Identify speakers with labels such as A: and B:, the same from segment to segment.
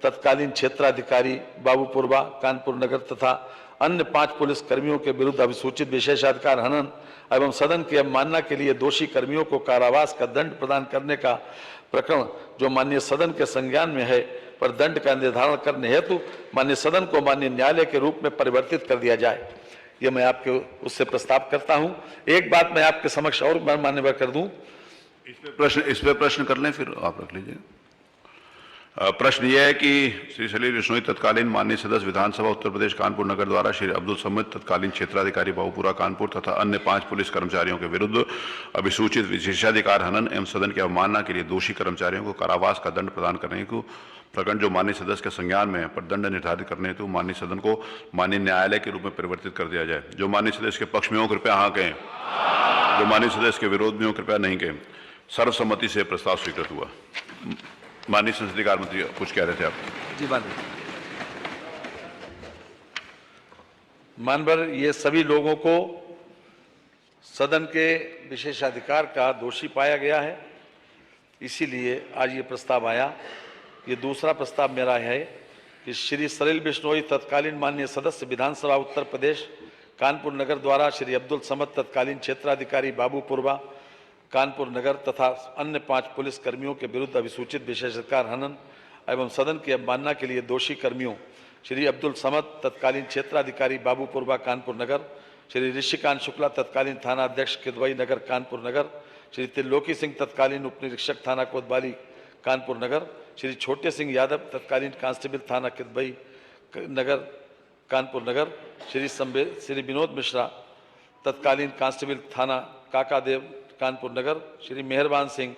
A: तत्कालीन क्षेत्राधिकारी बाबूपुरवा कानपुर नगर तथा अन्य 5 पुलिस कर्मियों के विरुद्ध अभिसूचित विशेषाधिकार हनन एवं सदन की अवमानना के लिए दोषी कर्मियों को कारावास का दंड प्रदान करने का प्रकरण जो माननीय सदन के संज्ञान में है पर दंड का निर्धारण करने हेतु माननीय सदन को माननीय न्यायालय के रूप में परिवर्तित कर दिया जाए। ये मैं आपके उससे प्रस्ताव करता हूं। एक बात मैं आपके समक्ष और मान्यवर कर दूं,
B: इस पे प्रश्न कर लें, फिर आप रख लीजिए। प्रश्न यह है कि श्री सलील बिश्नोई तत्कालीन माननीय सदस्य विधानसभा उत्तर प्रदेश कानपुर नगर द्वारा श्री अब्दुल समद तत्कालीन क्षेत्राधिकारी बाबूपुरा कानपुर तथा अन्य 5 पुलिस कर्मचारियों के विरुद्ध अभिसूचित विशेषाधिकार हनन एवं सदन की अवमानना के लिए दोषी कर्मचारियों को कारावास का दंड प्रदान करने को प्रकरण जो माननीय सदस्य के संज्ञान में है पर दंड निर्धारित करने हेतु माननीय सदन को माननीय न्यायालय के रूप में परिवर्तित कर दिया जाए। जो माननीय सदस्य के पक्ष में हो कृपया हाँ कहें, जो माननीय सदस्य के विरोध में हो कृपया नहीं कहें। सर्वसम्मति से प्रस्ताव स्वीकृत हुआ। माननीय संसदीय कार्य मंत्री कुछ कह रहे थे आप?
A: जी मानवर, ये सभी लोगों को सदन के विशेषाधिकार का दोषी पाया गया है, इसीलिए आज ये प्रस्ताव आया। ये दूसरा प्रस्ताव मेरा है कि श्री सलील बिश्नोई तत्कालीन माननीय सदस्य विधानसभा उत्तर प्रदेश कानपुर नगर द्वारा श्री अब्दुल समद तत्कालीन क्षेत्राधिकारी बाबूपुरवा कानपुर नगर तथा अन्य 5 पुलिस कर्मियों के विरुद्ध अभिसूचित विशेषाधिकार हनन एवं सदन की अवमानना के लिए दोषी कर्मियों श्री अब्दुल समद तत्कालीन क्षेत्राधिकारी बाबूपुरवा कानपुर नगर, श्री ऋषिकांत शुक्ला तत्कालीन थाना अध्यक्ष किदवई नगर कानपुर नगर, श्री त्रिलोकी सिंह तत्कालीन उप निरीक्षक थाना कोतवाली कानपुर नगर, श्री छोटे सिंह यादव तत्कालीन कांस्टेबल थाना किदवई नगर कानपुर नगर, श्री विनोद मिश्रा तत्कालीन कांस्टेबल थाना काकादेव कानपुर नगर, श्री मेहरबान सिंह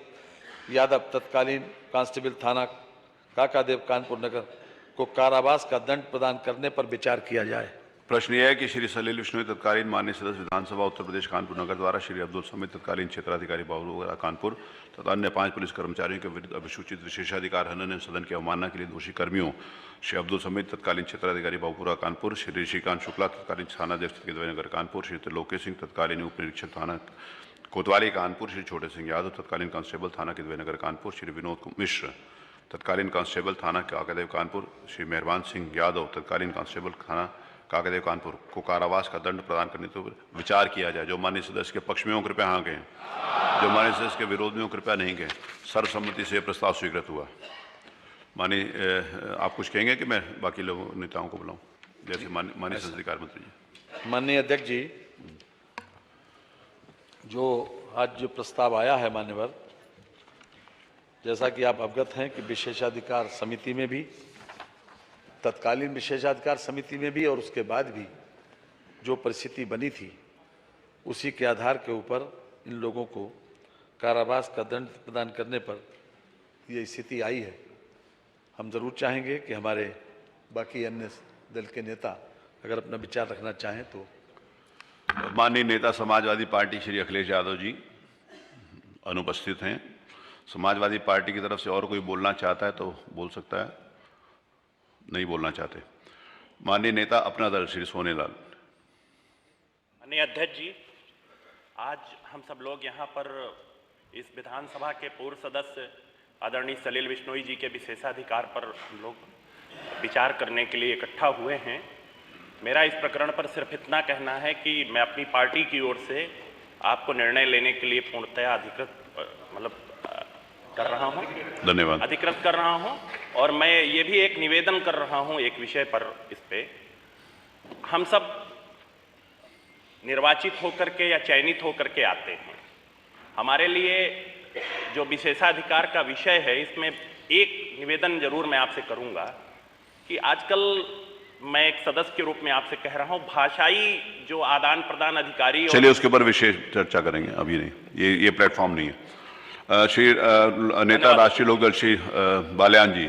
A: यादव तत्कालीन कांस्टेबल थाना काकादेव कानपुर नगर को कारावास का दंड प्रदान करने पर विचार किया जाए।
B: प्रश्न यह है कि श्री सलील बिश्नोई तत्कालीन माननीय सदस्य विधानसभा उत्तर प्रदेश कानपुर नगर द्वारा श्री अब्दुल समद तत्कालीन क्षेत्राधिकारी बाबूपुरा कानपुर तथा अन्य 5 पुलिस कर्मचारियों के विरुद्ध अभिसूचित विशेषाधिकार हनन एवं सदन की अवमानना के लिए दोषी कर्मियों श्री अब्दुल समद तत्कालीन क्षेत्राधिकारी बाबूपुरा कानपुर, श्री ऋषिकांत शुक्ला तत्कालीन थानाध्यक्ष किदवई नगर कानपुर, श्री त्रिलोकी सिंह तत्कालीन उप निरीक्षक थाना कोतवाली कानपुर, श्री छोटे सिंह यादव तत्कालीन कांस्टेबल थाना किदवई नगर कानपुर, श्री विनोद मिश्र तत्कालीन कांस्टेबल थाना काकादेव कानपुर, श्री मेहरबान सिंह यादव तत्कालीन कांस्टेबल थाना काकादेव कानपुर को कारावास का दंड प्रदान करने पर विचार किया जाए। जो माननीय सदस्य के पक्ष में हो कृपया हाँ कहें, जो माननीय सदस्य के विरोध में हो कृपया नहीं कहें। सर्वसम्मति से प्रस्ताव स्वीकृत हुआ। माननीय आप कुछ कहेंगे कि मैं बाकी लोगों नेताओं को बुलाऊं? जैसे माननीय संसदीय कार्य मंत्री जी।
A: माननीय अध्यक्ष जी, जो आज जो प्रस्ताव आया है मान्यवर, जैसा कि आप अवगत हैं कि विशेषाधिकार समिति में भी, तत्कालीन विशेषाधिकार समिति में भी और उसके बाद भी जो परिस्थिति बनी थी उसी के आधार के ऊपर इन लोगों को कारावास का दंड प्रदान करने पर ये स्थिति आई है। हम जरूर चाहेंगे कि हमारे बाकी अन्य दल के नेता अगर अपना विचार रखना चाहें तो।
B: माननीय नेता समाजवादी पार्टी श्री अखिलेश यादव जी अनुपस्थित हैं। समाजवादी पार्टी की तरफ से और कोई बोलना चाहता है तो बोल सकता है, नहीं बोलना चाहते। माननीय नेता अपना दल श्री सोनेलाल।
C: माननीय अध्यक्ष जी, आज हम सब लोग यहाँ पर इस विधानसभा के पूर्व सदस्य आदरणीय सलील बिश्नोई जी के विशेषाधिकार पर हम लोग विचार करने के लिए इकट्ठा हुए हैं। मेरा इस प्रकरण पर सिर्फ इतना कहना है कि मैं अपनी पार्टी की ओर से आपको निर्णय लेने के लिए पूर्णतः अधिकृत कर रहा हूं।
B: धन्यवाद।
C: अधिकृत कर रहा हूं और मैं ये भी एक निवेदन कर रहा हूं एक विषय पर। इस पे हम सब निर्वाचित होकर के या चयनित होकर के आते हैं। हमारे लिए जो विशेषाधिकार का विषय है, इसमें एक निवेदन जरूर मैं आपसे करूंगा कि आजकल मैं एक सदस्य के रूप में आपसे कह रहा हूं, भाषाई जो आदान प्रदान अधिकारी,
B: चलिए उसके ऊपर विशेष चर्चा करेंगे, अभी नहीं, ये प्लेटफॉर्म नहीं है। श्री नेता राष्ट्रीय लोकदल श्री बाल्यान जी,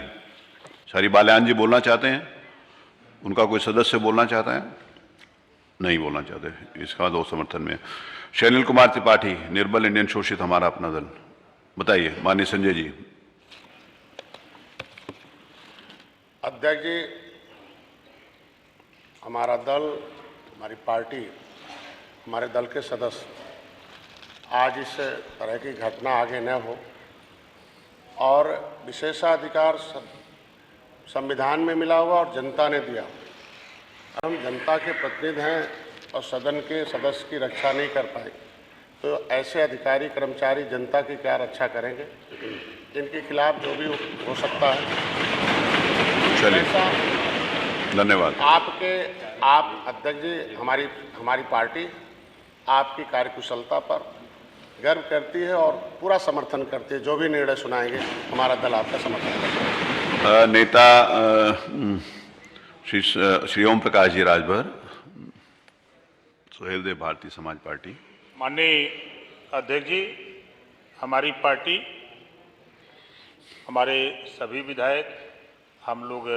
B: श्री बाल्यान जी बोलना चाहते हैं? उनका कोई सदस्य बोलना चाहता है? नहीं बोलना चाहते। इसका दो समर्थन में शैनिल कुमार त्रिपाठी, निर्बल इंडियन शोषित हमारा अपना दल, बताइए। माननीय संजय जी।
D: अध्यक्ष जी, हमारा दल, हमारी पार्टी, हमारे दल के सदस्य आज इस तरह की घटना आगे न हो और विशेषाधिकार संविधान में मिला हुआ और जनता ने दिया। हम जनता के प्रतिनिधि हैं और सदन के सदस्य की रक्षा नहीं कर पाए तो ऐसे अधिकारी कर्मचारी जनता की क्या रक्षा करेंगे? इनके खिलाफ जो भी हो सकता है।
B: चलिए,
D: ऐसा
B: धन्यवाद।
D: आप अध्यक्ष जी, हमारी पार्टी आपकी कार्यकुशलता पर गर्व करती है और पूरा समर्थन करती है। जो भी निर्णय सुनाएंगे हमारा दल आपका समर्थन करता है।
B: नेता श्री ओम प्रकाश जी राजभर, सुहेल देव, भारतीय समाज पार्टी।
E: माननीय अध्यक्ष जी, हमारी पार्टी, हमारे सभी विधायक, हम लोग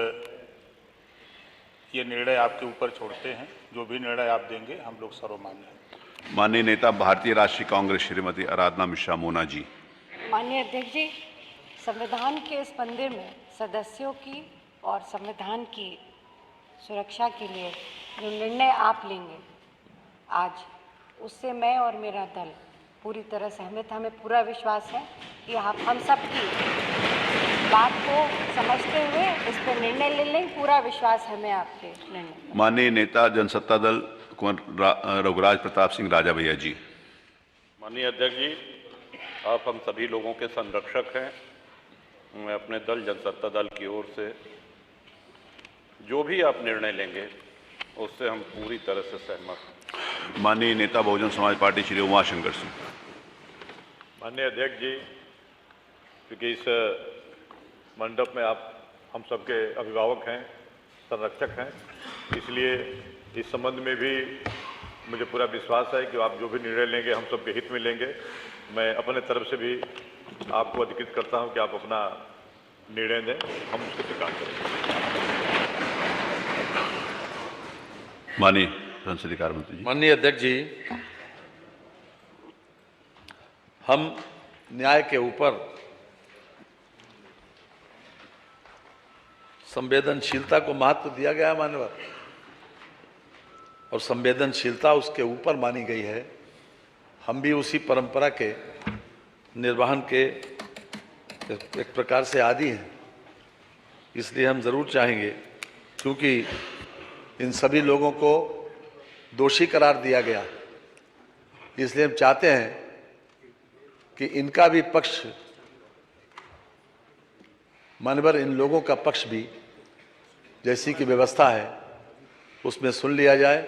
E: ये निर्णय आपके ऊपर छोड़ते हैं। जो भी निर्णय आप देंगे हम लोग सर्वमान्य हैं।
B: माननीय नेता भारतीय राष्ट्रीय कांग्रेस श्रीमती आराधना मिश्रा मोना जी।
F: माननीय अध्यक्ष जी, संविधान के इस मंदिर में सदस्यों की और संविधान की सुरक्षा के लिए जो निर्णय आप लेंगे आज, उससे मैं और मेरा दल पूरी तरह सहमत। हमें पूरा विश्वास है कि आप हम सब की बात को समझते हुए इस पर निर्णय ले लें। पूरा विश्वास है हमें आपके निर्णय।
B: माननीय नेता जनसत्ता दल कुंवर रघुराज प्रताप सिंह राजा भैया जी।
G: माननीय अध्यक्ष जी, आप हम सभी लोगों के संरक्षक हैं। मैं अपने दल जनसत्ता दल की ओर से जो भी आप निर्णय लेंगे उससे हम पूरी तरह से सहमत हैं।
B: माननीय नेता बहुजन समाज पार्टी श्री उमाशंकर सिंह।
H: माननीय अध्यक्ष जी, क्योंकि इस मंडप में आप हम सबके अभिभावक हैं, संरक्षक हैं, इसलिए इस संबंध में भी मुझे पूरा विश्वास है कि आप जो भी निर्णय लेंगे हम सबके हित में लेंगे। मैं अपने तरफ से भी आपको अधिकृत करता हूं कि आप अपना निर्णय दें, हम उसको स्वीकार करेंगे।
B: माननीय संसदीय कार्य मंत्री जी।
A: माननीय अध्यक्ष जी, हम न्याय के ऊपर संवेदनशीलता को महत्व दिया गया है माननीय, और संवेदनशीलता उसके ऊपर मानी गई है। हम भी उसी परंपरा के निर्वहन के एक प्रकार से आदी हैं। इसलिए हम ज़रूर चाहेंगे, क्योंकि इन सभी लोगों को दोषी करार दिया गया, इसलिए हम चाहते हैं कि इनका भी पक्ष, मानवर इन लोगों का पक्ष भी जैसी की व्यवस्था है उसमें सुन लिया जाए।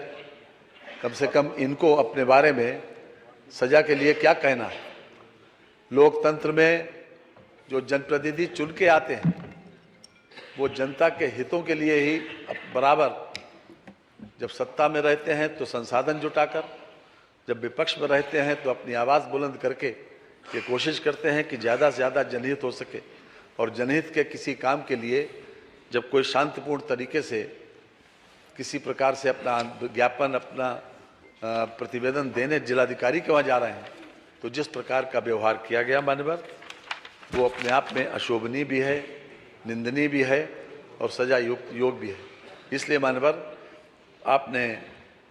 A: कम से कम इनको अपने बारे में सजा के लिए क्या कहना है। लोकतंत्र में जो जनप्रतिनिधि चुन के आते हैं वो जनता के हितों के लिए ही बराबर, जब सत्ता में रहते हैं तो संसाधन जुटाकर, जब विपक्ष में रहते हैं तो अपनी आवाज़ बुलंद करके ये कोशिश करते हैं कि ज़्यादा से ज़्यादा जनहित हो सके। और जनहित के किसी काम के लिए जब कोई शांतिपूर्ण तरीके से किसी प्रकार से अपना ज्ञापन, अपना प्रतिवेदन देने जिलाधिकारी के वहाँ जा रहे हैं, तो जिस प्रकार का व्यवहार किया गया माननीय, वो अपने आप में अशोभनीय भी है, निंदनीय भी है और सजा योग भी है। इसलिए माननीय, आपने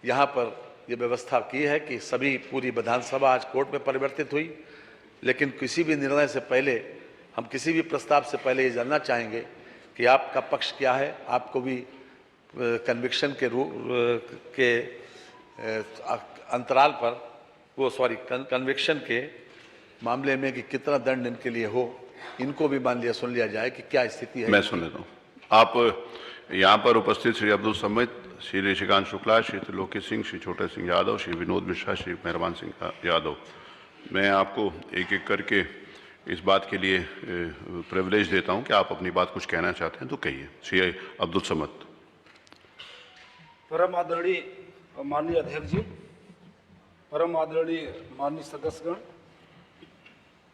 A: यहाँ पर ये व्यवस्था की है कि सभी पूरी विधानसभा आज कोर्ट में परिवर्तित हुई, लेकिन किसी भी निर्णय से पहले, हम किसी भी प्रस्ताव से पहले ये जानना चाहेंगे कि आपका पक्ष क्या है। आपको भी कन्विक्शन के के अंतराल पर कन्विक्शन के मामले में कि कितना दंड इनके लिए हो, इनको भी मान लिया, सुन लिया जाए कि क्या स्थिति है।
B: मैं सुन लेता हूँ। आप यहाँ पर उपस्थित श्री अब्दुल समित, श्री ऋषिकांत शुक्ला, श्री त्रिलोकी सिंह, श्री छोटे सिंह यादव, श्री विनोद मिश्रा, श्री मेहरबान सिंह यादव, मैं आपको एक एक करके इस बात के लिए प्रिविलेज देता हूं कि आप अपनी बात कुछ कहना चाहते हैं तो कहिए। श्री अब्दुल समद।
I: परम आदरणीय माननीय अध्यक्ष जी, परम आदरणीय माननीय सदस्यगण,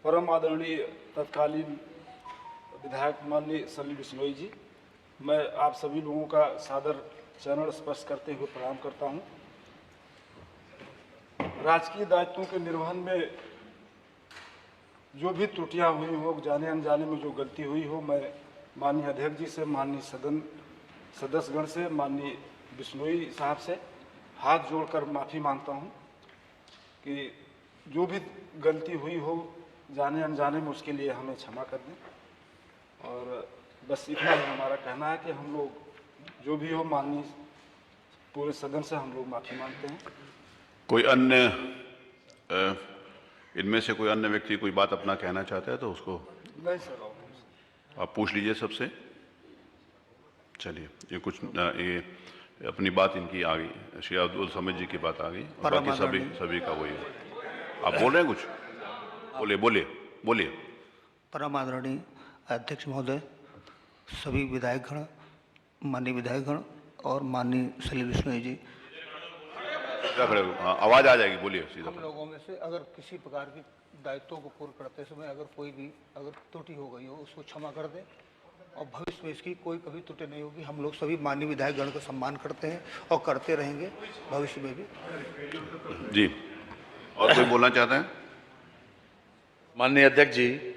I: परम आदरणीय तत्कालीन विधायक माननीय सलील बिश्नोई जी, मैं आप सभी लोगों का सादर चरण स्पर्श करते हुए प्रणाम करता हूं। राजकीय दायित्वों के निर्वहन में जो भी त्रुटियां हुई हो, जाने अनजाने में जो गलती हुई हो, मैं माननीय अध्यक्ष जी से, माननीय सदन सदस्यगण से, माननीय बिश्नोई साहब से हाथ जोड़कर माफ़ी मांगता हूं कि जो भी गलती हुई हो जाने अनजाने में, उसके लिए हमें क्षमा कर दें। और बस इतना ही हमारा कहना है कि हम लोग जो भी हो माननीय पूरे सदन से हम लोग माफ़ी मांगते हैं।
B: कोई अन्य इनमें से कोई अन्य व्यक्ति कोई बात अपना कहना चाहता है तो उसको
I: नहीं सर,
B: आप पूछ लीजिए सबसे। चलिए, ये कुछ ये अपनी बात इनकी आ गई, श्री अब्दुल समीद जी की बात आ गई, और बाकी सभी का वही है। आप बोल रहे हैं कुछ? बोलिए।
J: परम आदरणीय अध्यक्ष महोदय, सभी विधायकगण, माननीय विधायकगण और माननीय सलील बिश्नोई जी,
B: आवाज आ जाएगी, बोलिए सीधा।
J: हम लोगों में से अगर किसी प्रकार की दायित्वों को पूर्ण करते समय अगर कोई भी त्रुटि हो गई हो उसको क्षमा कर दें, और भविष्य में इसकी कोई कभी त्रुटि नहीं होगी। हम लोग सभी माननीय विधायकगण का सम्मान करते हैं और करते रहेंगे भविष्य में भी।
B: जी, और कोई बोलना चाहते हैं?
A: माननीय अध्यक्ष जी,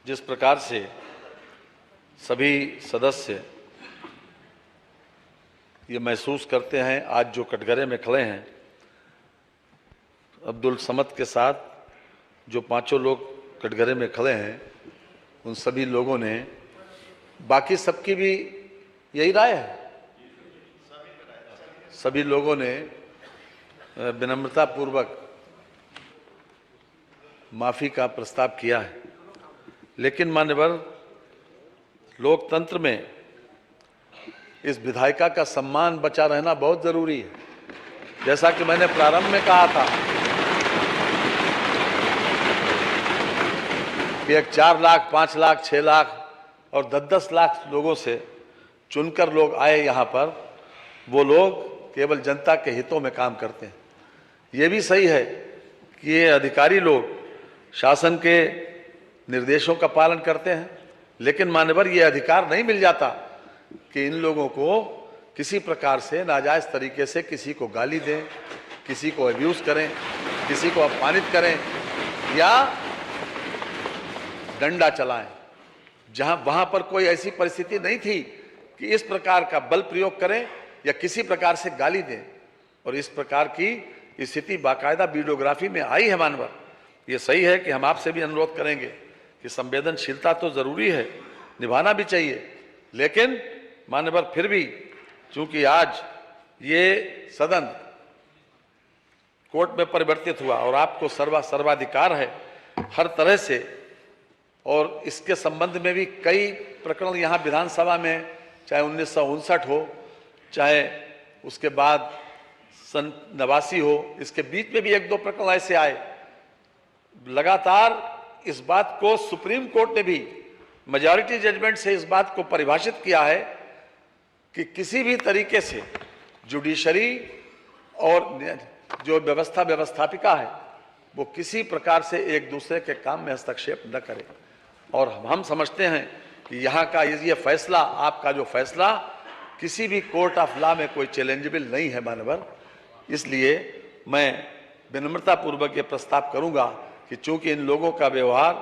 A: जिस प्रकार से सभी सदस्य ये महसूस करते हैं, आज जो कटघरे में खड़े हैं, अब्दुल समद के साथ जो पांचों लोग कटघरे में खड़े हैं, उन सभी लोगों ने, बाकी सबकी भी यही राय है, सभी लोगों ने विनम्रता पूर्वक माफी का प्रस्ताव किया है। लेकिन मान्यवर, लोकतंत्र में इस विधायिका का सम्मान बचा रहना बहुत जरूरी है। जैसा कि मैंने प्रारंभ में कहा था कि एक 4 लाख, 5 लाख, 6 लाख और 10-10 लाख लोगों से चुनकर लोग आए यहाँ पर, वो लोग केवल जनता के हितों में काम करते हैं। ये भी सही है कि ये अधिकारी लोग शासन के निर्देशों का पालन करते हैं, लेकिन मान्यवर, ये अधिकार नहीं मिल जाता कि इन लोगों को किसी प्रकार से नाजायज तरीके से किसी को गाली दें, किसी को अब्यूज करें, किसी को अपमानित करें या डंडा चलाएं। जहां वहां पर कोई ऐसी परिस्थिति नहीं थी कि इस प्रकार का बल प्रयोग करें या किसी प्रकार से गाली दें, और इस प्रकार की स्थिति बाकायदा वीडियोग्राफी में आई है। मानवर, ये सही है कि हम आपसे भी अनुरोध करेंगे कि संवेदनशीलता तो जरूरी है, निभाना भी चाहिए, लेकिन मान्यवर फिर भी चूंकि आज ये सदन कोर्ट में परिवर्तित हुआ और आपको सर्वाधिकार है हर तरह से, और इसके संबंध में भी कई प्रकरण यहाँ विधानसभा में, चाहे 1959 हो, चाहे उसके बाद सन 89 हो, इसके बीच में भी 1-2 प्रकरण ऐसे आए। लगातार इस बात को सुप्रीम कोर्ट ने भी मेजॉरिटी जजमेंट से इस बात को परिभाषित किया है कि किसी भी तरीके से जुडिशरी और जो व्यवस्थापिका है वो किसी प्रकार से एक दूसरे के काम में हस्तक्षेप न करे। और हम समझते हैं कि यहाँ का ये फैसला, आपका जो फैसला, किसी भी कोर्ट ऑफ लॉ में कोई चैलेंजेबल नहीं है मानवर। इसलिए मैं विनम्रता पूर्वक ये प्रस्ताव करूंगा कि चूंकि इन लोगों का व्यवहार,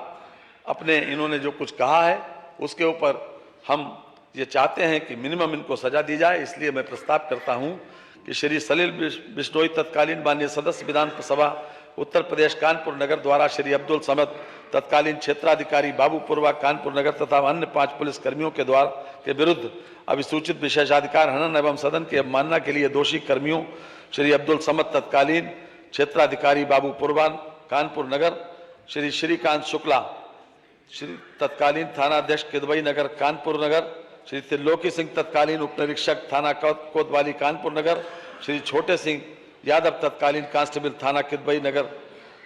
A: अपने इन्होंने जो कुछ कहा है उसके ऊपर हम ये चाहते हैं कि मिनिमम इनको सजा दी जाए, इसलिए मैं प्रस्ताव करता हूं कि श्री सलील बिश्नोई तत्कालीन माननीय सदस्य विधानसभा उत्तर प्रदेश कानपुर नगर द्वारा श्री अब्दुल समद तत्कालीन क्षेत्राधिकारी बाबूपुरवा कानपुर नगर तथा अन्य 5 पुलिस कर्मियों के के विरुद्ध अभिसूचित विशेषाधिकार हनन एवं सदन की अवमानना के लिए दोषी कर्मियों श्री अब्दुल समद तत्कालीन क्षेत्राधिकारी बाबूपुरवा कानपुर नगर, श्री श्रीकांत शुक्ला श्री तत्कालीन थानाध्यक्ष किदवई नगर कानपुर नगर, श्री त्रिलोकी सिंह तत्कालीन उप निरीक्षक थाना कोतवाली कानपुर नगर, श्री छोटे सिंह यादव तत्कालीन कांस्टेबल थाना किदवई नगर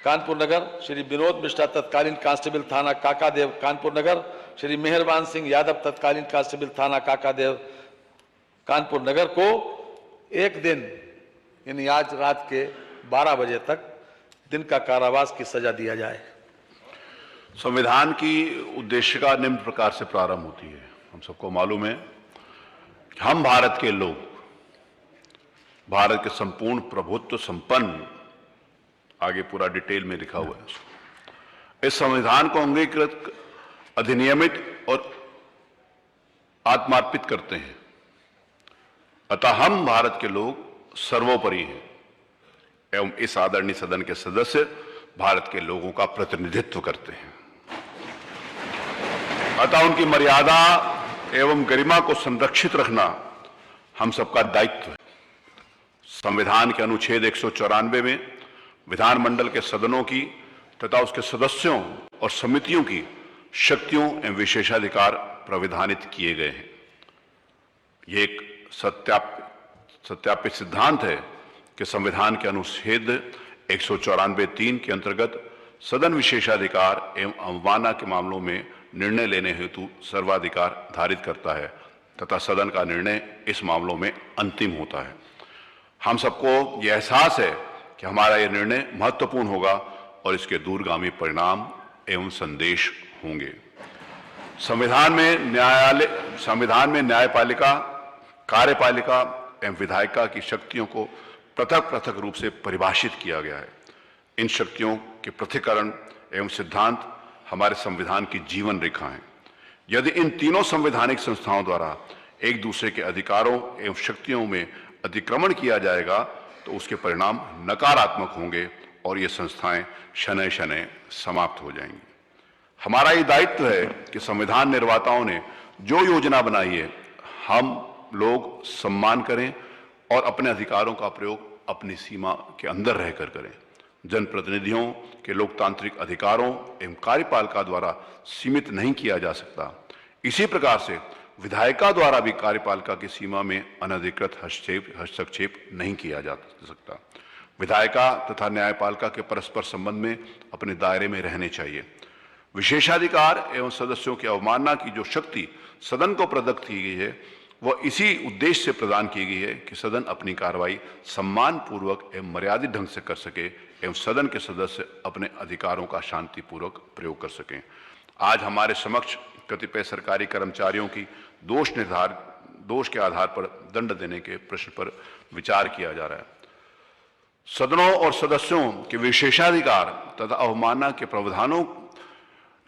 A: कानपुर नगर, श्री विनोद मिश्रा तत्कालीन कांस्टेबल थाना काकादेव कानपुर नगर, श्री मेहरबान सिंह यादव तत्कालीन कांस्टेबल थाना काकादेव कानपुर नगर को 1 दिन यानी आज रात के 12 बजे तक दिन का कारावास की सजा दिया जाए।
B: संविधान की उद्देशिका निम्न प्रकार से प्रारंभ होती है। हम सबको मालूम है कि हम भारत के लोग, भारत के संपूर्ण प्रभुत्व संपन्न, आगे पूरा डिटेल में लिखा हुआ है, इस संविधान को अंगीकृत, अधिनियमित और आत्मार्पित करते हैं। अतः हम भारत के लोग सर्वोपरि हैं एवं इस आदरणीय सदन के सदस्य भारत के लोगों का प्रतिनिधित्व करते हैं। अतः उनकी मर्यादा एवं गरिमा को संरक्षित रखना हम सबका दायित्व है। संविधान के अनुच्छेद 194 में विधानमंडल के सदनों की तथा उसके सदस्यों और समितियों की शक्तियों एवं विशेषाधिकार प्राविधानित किए गए हैं। ये एक सत्यापित सिद्धांत है कि संविधान के अनुच्छेद 194(3) के अंतर्गत सदन विशेषाधिकार एवं अवमानना के मामलों में निर्णय लेने हेतु सर्वाधिकार धारित करता है तथा सदन का निर्णय इस मामलों में अंतिम होता है। हम सबको यह एहसास है कि हमारा यह निर्णय महत्वपूर्ण होगा और इसके दूरगामी परिणाम एवं संदेश होंगे। संविधान में न्यायपालिका, कार्यपालिका एवं विधायिका की शक्तियों को पृथक पृथक रूप से परिभाषित किया गया है। इन शक्तियों के पृथक्करण एवं सिद्धांत हमारे संविधान की जीवन रेखा हैं। यदि इन तीनों संवैधानिक संस्थाओं द्वारा एक दूसरे के अधिकारों एवं शक्तियों में अतिक्रमण किया जाएगा तो उसके परिणाम नकारात्मक होंगे और ये संस्थाएं शनय शनय समाप्त हो जाएंगी। हमारा ये दायित्व है कि संविधान निर्माताओं ने जो योजना बनाई है हम लोग सम्मान करें और अपने अधिकारों का प्रयोग अपनी सीमा के अंदर रहकर करें। जनप्रतिनिधियों के लोकतांत्रिक अधिकारों एवं कार्यपालिका द्वारा सीमित नहीं किया जा सकता। इसी प्रकार से विधायिका द्वारा भी कार्यपालिका की सीमा में अनधिकृत हस्तक्षेप नहीं किया जा सकता। विधायिका तथा न्यायपालिका के परस्पर संबंध में अपने दायरे में रहने चाहिए। विशेषाधिकार एवं सदस्यों की अवमानना की जो शक्ति सदन को प्रदत्त की गई है वह इसी उद्देश्य से प्रदान की गई है कि सदन अपनी कार्रवाई सम्मान पूर्वक एवं मर्यादित ढंग से कर सके एवं सदन के सदस्य अपने अधिकारों का शांतिपूर्वक प्रयोग कर सकें। आज हमारे समक्ष कतिपय सरकारी कर्मचारियों की दोष के आधार पर दंड देने के प्रश्न पर विचार किया जा रहा है। सदनों और सदस्यों के विशेषाधिकार तथा अवमानना के प्रावधानों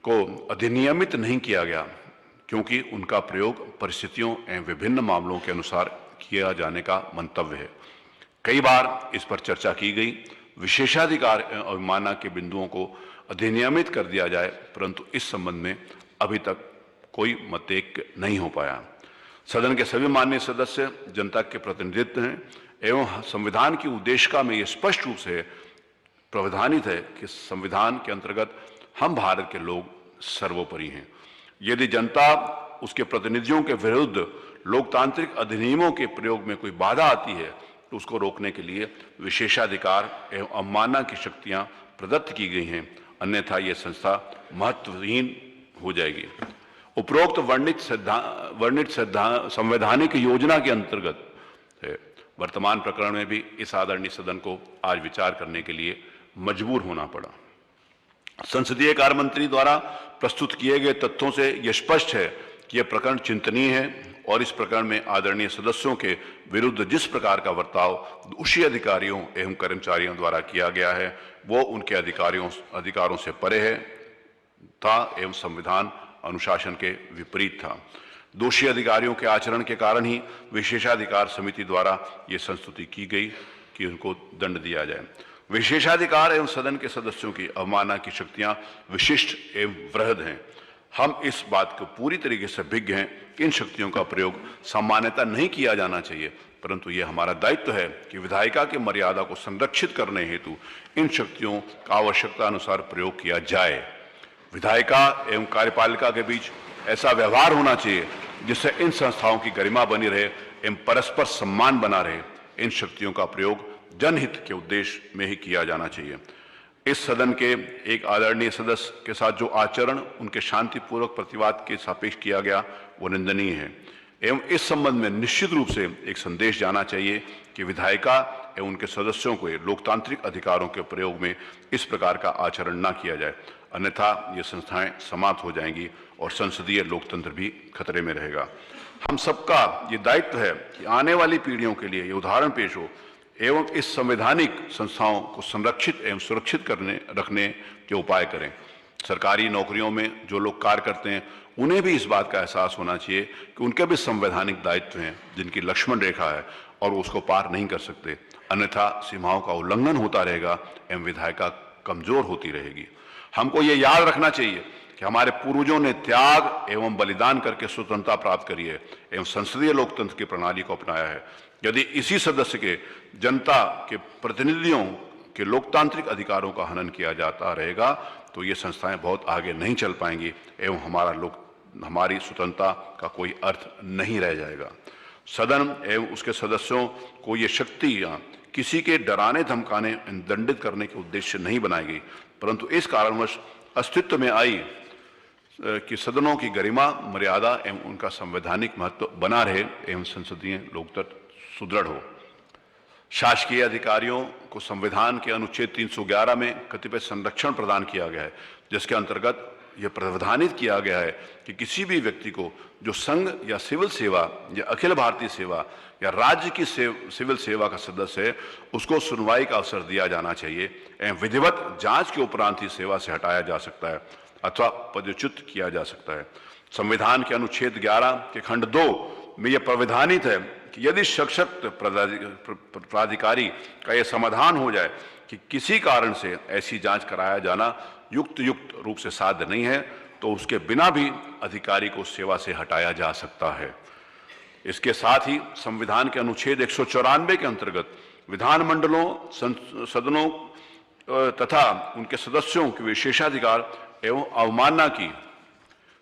B: को अधिनियमित नहीं किया गया क्योंकि उनका प्रयोग परिस्थितियों एवं विभिन्न मामलों के अनुसार किया जाने का मंतव्य है। कई बार इस पर चर्चा की गई। विशेषाधिकार एवं अवमानना के बिंदुओं को अधिनियमित कर दिया जाए, परंतु इस संबंध में अभी तक कोई मतैक्य नहीं हो पाया। सदन के सभी माननीय सदस्य जनता के प्रतिनिधित्व हैं एवं संविधान की उद्देशिका में यह स्पष्ट रूप से प्रावधानित है कि संविधान के अंतर्गत हम भारत के लोग सर्वोपरि हैं। यदि जनता उसके प्रतिनिधियों के विरुद्ध लोकतांत्रिक अधिनियमों के प्रयोग में कोई बाधा आती है तो उसको रोकने के लिए विशेषाधिकार एवं अवमानना की शक्तियां प्रदत्त की गई हैं, अन्यथा यह संस्था महत्वहीन हो जाएगी। उपरोक्त वर्णित संवैधानिक योजना के अंतर्गत वर्तमान प्रकरण में भी इस आदरणीय सदन को आज विचार करने के लिए मजबूर होना पड़ा। संसदीय कार्य मंत्री द्वारा प्रस्तुत किए गए तथ्यों से यह स्पष्ट है कि यह प्रकरण चिंतनीय है और इस प्रकरण में आदरणीय सदस्यों के विरुद्ध जिस प्रकार का बर्ताव दोषी अधिकारियों एवं कर्मचारियों द्वारा किया गया है वो उनके अधिकारों से परे है था एवं संविधान अनुशासन के विपरीत था। दोषी अधिकारियों के आचरण के कारण ही विशेषाधिकार समिति द्वारा ये संस्तुति की गई कि उनको दंड दिया जाए। विशेषाधिकार एवं सदन के सदस्यों की अवमानना की शक्तियां विशिष्ट एवं वृहद हैं। हम इस बात को पूरी तरीके से भिज्ञ हैं कि इन शक्तियों का प्रयोग सामान्यतः नहीं किया जाना चाहिए, परंतु यह हमारा दायित्व है कि विधायिका की मर्यादा को संरक्षित करने हेतु इन शक्तियों का आवश्यकता अनुसार प्रयोग किया जाए। विधायिका एवं कार्यपालिका के बीच ऐसा व्यवहार होना चाहिए जिससे इन संस्थाओं की गरिमा बनी रहे एवं परस्पर सम्मान बना रहे। इन शक्तियों का प्रयोग जनहित के उद्देश्य में ही किया जाना चाहिए। इस सदन के एक आदरणीय सदस्य के साथ जो आचरण उनके शांतिपूर्वक प्रतिवाद के सापेक्ष किया गया वो निंदनीय है एवं इस संबंध में निश्चित रूप से एक संदेश जाना चाहिए कि विधायिका एवं उनके सदस्यों को लोकतांत्रिक अधिकारों के प्रयोग में इस प्रकार का आचरण न किया जाए, अन्यथा ये संस्थाएं समाप्त हो जाएंगी और संसदीय लोकतंत्र भी खतरे में रहेगा। हम सबका ये दायित्व है कि आने वाली पीढ़ियों के लिए ये उदाहरण पेश हो एवं इस संवैधानिक संस्थाओं को संरक्षित एवं सुरक्षित रखने के उपाय करें। सरकारी नौकरियों में जो लोग कार्य करते हैं उन्हें भी इस बात का एहसास होना चाहिए कि उनके भी संवैधानिक दायित्व हैं जिनकी लक्ष्मण रेखा है और वो उसको पार नहीं कर सकते, अन्यथा सीमाओं का उल्लंघन होता रहेगा एवं विधायिका कमजोर होती रहेगी। हमको ये याद रखना चाहिए कि हमारे पूर्वजों ने त्याग एवं बलिदान करके स्वतंत्रता प्राप्त करी है एवं संसदीय लोकतंत्र की प्रणाली को अपनाया है। यदि इसी सदस्य के जनता के प्रतिनिधियों के लोकतांत्रिक अधिकारों का हनन किया जाता रहेगा तो ये संस्थाएं बहुत आगे नहीं चल पाएंगी एवं हमारी स्वतंत्रता का कोई अर्थ नहीं रह जाएगा। सदन एवं उसके सदस्यों को ये शक्तियां किसी के डराने धमकाने दंडित करने के उद्देश्य नहीं बनाई गई, परंतु इस कारणवश अस्तित्व में आई कि सदनों की गरिमा, मर्यादा एवं उनका संवैधानिक महत्व बना रहे एवं संसदीय लोकतंत्र सुदृढ़ हो। शासकीय अधिकारियों को संविधान के अनुच्छेद 311 में कतिपय संरक्षण प्रदान किया गया है, जिसके अंतर्गत यह प्रावधानित किया गया है कि किसी भी व्यक्ति को जो संघ या सिविल सेवा या अखिल भारतीय सेवा या राज्य की सिविल सेवा का सदस्य है, उसको सुनवाई का अवसर दिया जाना चाहिए एवं विधिवत जांच के उपरांत ही सेवा से हटाया जा सकता है अथवा पदच्युत किया जा सकता है। संविधान के अनुच्छेद 11 के खंड 2 में यह प्रावधानित है कि यदि सशक्त प्राधिकारी का यह समाधान हो जाए कि किसी कारण से ऐसी जांच कराया जाना युक्त रूप से साध्य नहीं है तो उसके बिना भी अधिकारी को सेवा से हटाया जा सकता है। इसके साथ ही संविधान के अनुच्छेद 194 के अंतर्गत विधानमंडलों, सदनों तथा उनके सदस्यों के विशेषाधिकार एवं अवमानना की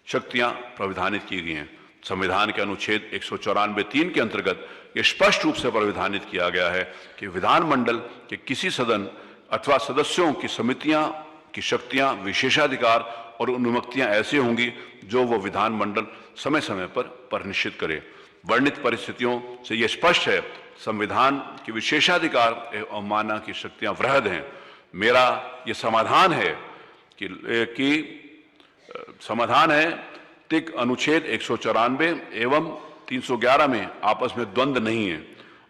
B: शक्तियां प्रावधानित की गई हैं। संविधान के अनुच्छेद 194(3) के अंतर्गत यह स्पष्ट रूप से प्रावधानित किया गया है कि विधानमंडल के किसी सदन अथवा सदस्यों की समितियां की शक्तियां, विशेषाधिकार और अनुमतियां ऐसे होंगी जो वो विधानमंडल समय समय पर निश्चित करे। वर्णित परिस्थितियों से यह स्पष्ट है संविधान के विशेषाधिकार एवं अवमानना की शक्तियां वृहद हैं। मेरा ये समाधान है कि समाधान है तिक अनुच्छेद 194 एवं 311 में आपस में द्वंद्व नहीं है।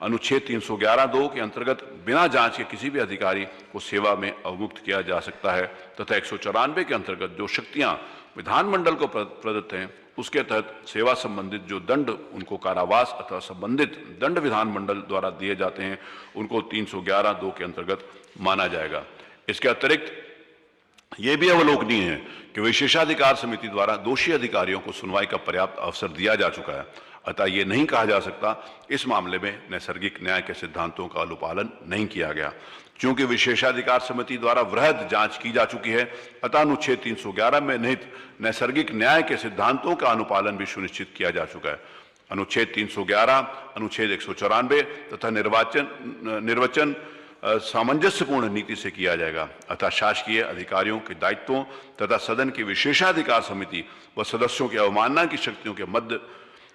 B: अनुच्छेद 311(2) के अंतर्गत बिना जांच के किसी भी अधिकारी को सेवा में अवमुक्त किया जा सकता है तथा 194 के अंतर्गत जो शक्तियां विधानमंडल को प्रदत्त हैं उसके तहत सेवा संबंधित जो दंड उनको कारावास अथवा संबंधित दंड विधानमंडल द्वारा दिए जाते हैं उनको 311(2) के अंतर्गत माना जाएगा। इसके अतिरिक्त ये भी अवलोकनीय है कि विशेषाधिकार समिति द्वारा दोषी अधिकारियों को सुनवाई का पर्याप्त अवसर दिया जा चुका है, अतः ये नहीं कहा जा सकता इस मामले में नैसर्गिक न्याय के सिद्धांतों का अनुपालन नहीं किया गया। क्योंकि विशेषाधिकार समिति द्वारा वृहद जांच की जा चुकी है अतः अनुच्छेद 311 में निहित नैसर्गिक न्याय के सिद्धांतों का अनुपालन भी सुनिश्चित किया जा चुका है। अनुच्छेद 311, अनुच्छेद 194 तथा निर्वचन सामंजस्यपूर्ण नीति से किया जाएगा अतः शासकीय अधिकारियों के दायित्वों तथा सदन की विशेषाधिकार समिति व सदस्यों की अवमानना की शक्तियों के मध्य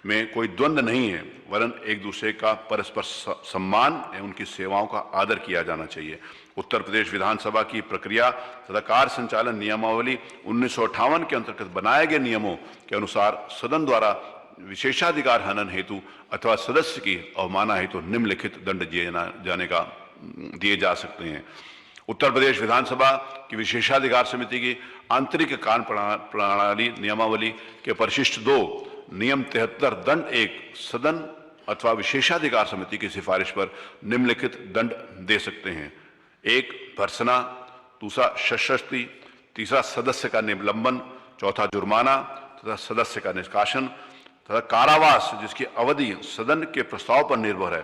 B: में कोई द्वंद्व नहीं है, वरन एक दूसरे का परस्पर सम्मान एवं उनकी सेवाओं का आदर किया जाना चाहिए। उत्तर प्रदेश विधानसभा की प्रक्रिया तथा कार्य संचालन नियमावली 1958 के अंतर्गत बनाए गए नियमों के अनुसार सदन द्वारा विशेषाधिकार हनन हेतु अथवा सदस्य की अवमानना हेतु निम्नलिखित दंड दिए जा सकते हैं। उत्तर प्रदेश विधानसभा की विशेषाधिकार समिति की आंतरिक कार्य प्रणाली नियमावली के परिशिष्ट 2 नियम 73 दंड 1 सदन अथवा विशेषाधिकार समिति की सिफारिश पर निम्नलिखित दंड दे सकते हैं। 1 भर्त्सना, दूसरा शस्त्री, तीसरा सदस्य का निलंबन, चौथा जुर्माना तथा सदस्य का निष्कासन तथा कारावास जिसकी अवधि सदन के प्रस्ताव पर निर्भर है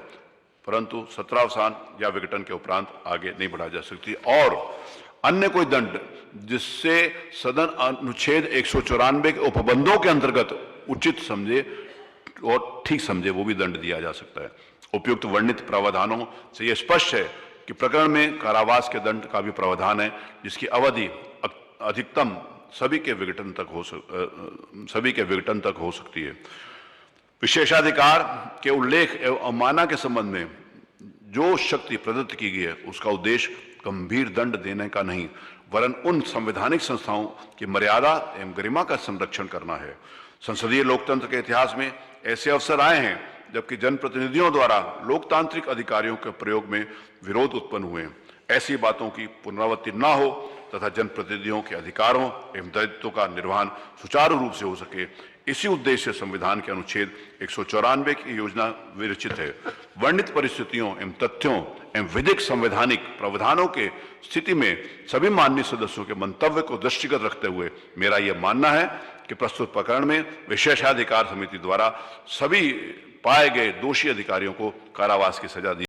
B: परंतु सत्रावसान या विघटन के उपरांत आगे नहीं बढ़ा जा सकती, और अन्य कोई दंड जिससे सदन अनुच्छेद 194 के उपबंधों के अंतर्गत उचित समझे और ठीक समझे वो भी दंड दिया जा सकता है। उपयुक्त वर्णित प्रावधानों से यह स्पष्ट है कि प्रकरण में कारावास के दंड का भी प्रावधान है जिसकी अवधि अधिकतम सभी के विघटन तक हो सकती है। विशेषाधिकार के उल्लेख एवं अवमानना के संबंध में जो शक्ति प्रदत्त की गई है उसका उद्देश्य गंभीर दंड देने का नहीं वरन उन संवैधानिक संस्थाओं की मर्यादा एवं गरिमा का संरक्षण करना है। संसदीय लोकतंत्र के इतिहास में ऐसे अवसर आए हैं जबकि जनप्रतिनिधियों द्वारा लोकतांत्रिक अधिकारियों के प्रयोग में विरोध उत्पन्न हुए। ऐसी बातों की पुनरावृत्ति न हो तथा जनप्रतिनिधियों के अधिकारों एवं दायित्वों का निर्वहन सुचारू रूप से हो सके, इसी उद्देश्य से संविधान के अनुच्छेद 194 की योजना विरचित है। वर्णित परिस्थितियों एवं तथ्यों एवं विधिक संवैधानिक प्रावधानों के स्थिति में सभी माननीय सदस्यों के मंतव्य को दृष्टिगत रखते हुए मेरा यह मानना है कि प्रस्तुत प्रकरण में विशेषाधिकार समिति द्वारा सभी पाए गए दोषी अधिकारियों को कारावास की सजा दी